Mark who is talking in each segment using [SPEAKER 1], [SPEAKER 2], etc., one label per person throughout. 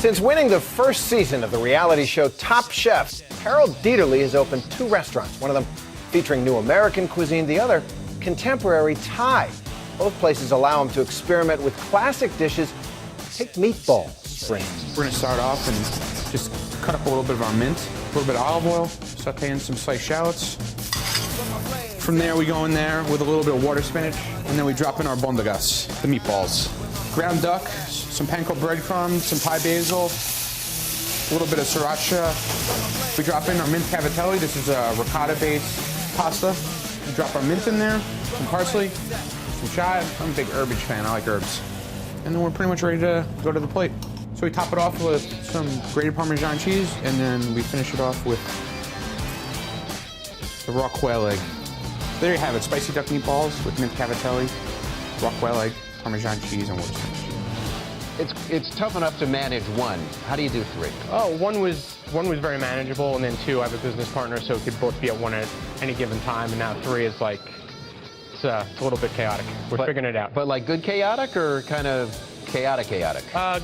[SPEAKER 1] Since winning the first season of the reality show Top Chef, Harold Dieterle has opened 2 restaurants, one of them featuring new American cuisine, the other contemporary Thai. Both places allow him to experiment with classic dishes. Take meatballs, for instance.
[SPEAKER 2] We're going to start off and just cut up a little bit of our mint, a little bit of olive oil, saute in some sliced shallots. From there, we go in there with a little bit of water spinach, and then we drop in our bondagas, the meatballs. Ground duck, some panko breadcrumbs, some Thai basil, a little bit of sriracha. We drop in our mint cavatelli. This is a ricotta-based pasta. We drop our mint in there, some parsley, some chive. I'm a big herbage fan. I like herbs. And then we're pretty much ready to go to the plate. So we top it off with some grated Parmesan cheese, and then we finish it off with the raw quail egg. There you have it, spicy duck meatballs with mint cavatelli, raw quail egg, Parmesan cheese, and water spinach.
[SPEAKER 3] It's tough enough to manage one. How do you do 3?
[SPEAKER 4] Oh, one was very manageable, and then 2, I have a business partner, so it could both be at 1 at any given time, and now 3 is like, it's a little bit chaotic. We're figuring it out.
[SPEAKER 3] But like good chaotic or kind of chaotic?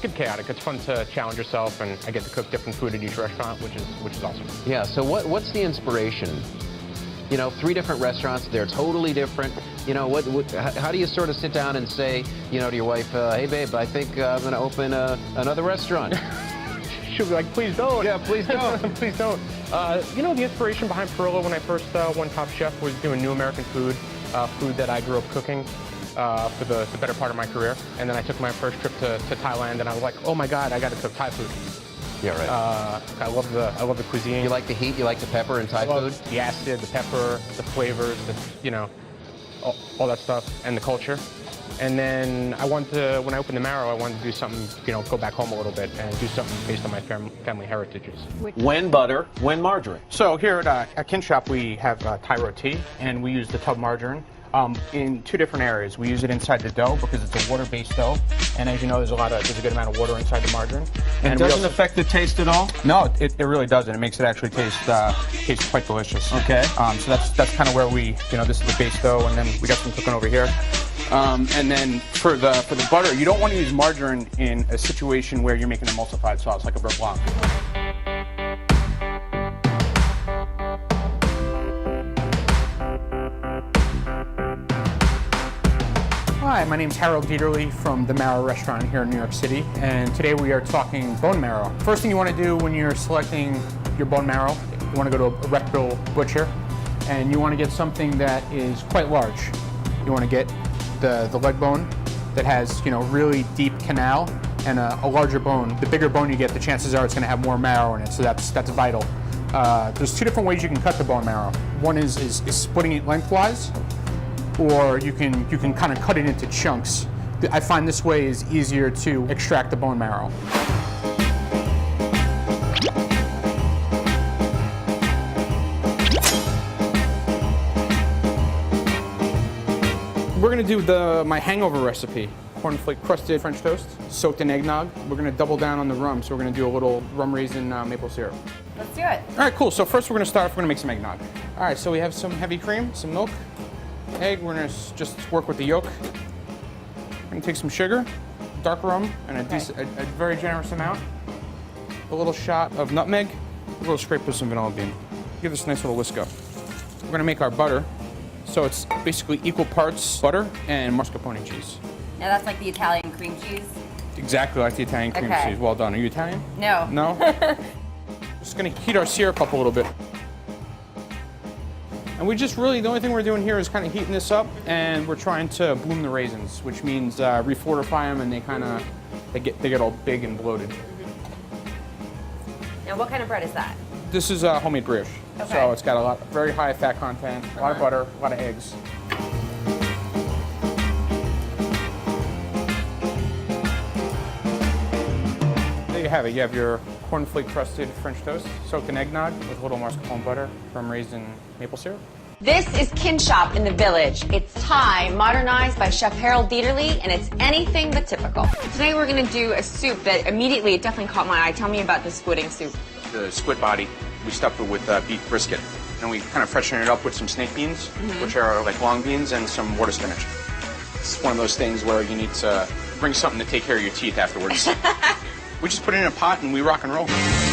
[SPEAKER 4] Good chaotic. It's fun to challenge yourself, and I get to cook different food at each restaurant, which is awesome.
[SPEAKER 3] Yeah, so what's the inspiration? You know, 3 different restaurants, they're totally different. You know, how do you sort of sit down and say, you know, to your wife, hey babe, I think I'm gonna open another restaurant?
[SPEAKER 4] She'll be like, please don't.
[SPEAKER 3] Yeah, please don't.
[SPEAKER 4] Please don't. You know, the inspiration behind Perillo when I first won Top Chef was doing new American food, food that I grew up cooking for the better part of my career. And then I took my first trip to Thailand, and I was like, oh my God, I got to cook Thai food.
[SPEAKER 3] Yeah, right.
[SPEAKER 4] I love the cuisine.
[SPEAKER 3] You like the heat? You like the pepper in Thai food?
[SPEAKER 4] The acid, the pepper, the flavors, you know, all that stuff, and the culture. And then when I opened the Marrow, I wanted to do something, you know, go back home a little bit and do something based on my family heritages.
[SPEAKER 1] When butter, when margarine?
[SPEAKER 4] So here at Kin Shop, we have Thai roti, and we use the tub margarine in 2 different areas. We use it inside the dough because it's a water-based dough, and as you know, there's a good amount of water inside the margarine.
[SPEAKER 1] And it doesn't affect the taste at all?
[SPEAKER 4] No, it really doesn't. It makes it actually taste quite delicious.
[SPEAKER 1] Okay.
[SPEAKER 4] So that's kind of where this is the base dough, and then we got some cooking over here. And then for the butter, you don't want to use margarine in a situation where you're making an emulsified sauce like a beurre blanc. Hi, my name is Harold Dieterle from the Marrow restaurant here in New York City, and today we are talking bone marrow. First thing you want to do when you're selecting your bone marrow, you want to go to a reputable butcher, and you want to get something that is quite large. You want to get the leg bone that has, you know, really deep canal, and a larger bone. The bigger bone you get, the chances are it's going to have more marrow in it, so that's vital. There's 2 different ways you can cut the bone marrow. One is splitting it lengthwise, or you can kind of cut it into chunks. I find this way is easier to extract the bone marrow. We're gonna do my hangover recipe. Cornflake crusted French toast, soaked in eggnog. We're gonna double down on the rum, so we're gonna do a little rum raisin maple syrup.
[SPEAKER 5] Let's do it.
[SPEAKER 4] All right, cool. So first we're gonna start off, we're gonna make some eggnog. All right, so we have some heavy cream, some milk, egg. We're gonna just work with the yolk. We're gonna take some sugar, dark rum, and a very generous amount. A little shot of nutmeg, a little scrape of some vanilla bean. Give this a nice little whisk up. We're gonna make our butter. So it's basically equal parts butter and mascarpone cheese.
[SPEAKER 5] Now that's like the Italian cream cheese?
[SPEAKER 4] Exactly like the Italian cream cheese. Well done. Are you Italian?
[SPEAKER 5] No.
[SPEAKER 4] No? Just gonna heat our syrup up a little bit. And we just really, the only thing we're doing here is kind of heating this up, and we're trying to bloom the raisins, which means refortify them, and they get all big and bloated.
[SPEAKER 5] Now what kind of bread is that?
[SPEAKER 4] This is homemade brioche.
[SPEAKER 5] Okay.
[SPEAKER 4] So it's got very high fat content, a lot of butter, a lot of eggs. There you have it. You have your cornflake crusted French toast, soaked in eggnog with a little mascarpone butter, rum raisin maple syrup.
[SPEAKER 6] This is Kin Shop in the Village. It's Thai, modernized by Chef Harold Dieterle, and it's anything but typical. Today we're going to do a soup that immediately, it definitely caught my eye. Tell me about the squidding soup.
[SPEAKER 2] The squid body, we stuff it with beef brisket. And we kind of freshen it up with some snake beans, which are like long beans, and some water spinach. It's one of those things where you need to bring something to take care of your teeth afterwards. We just put it in a pot and we rock and roll.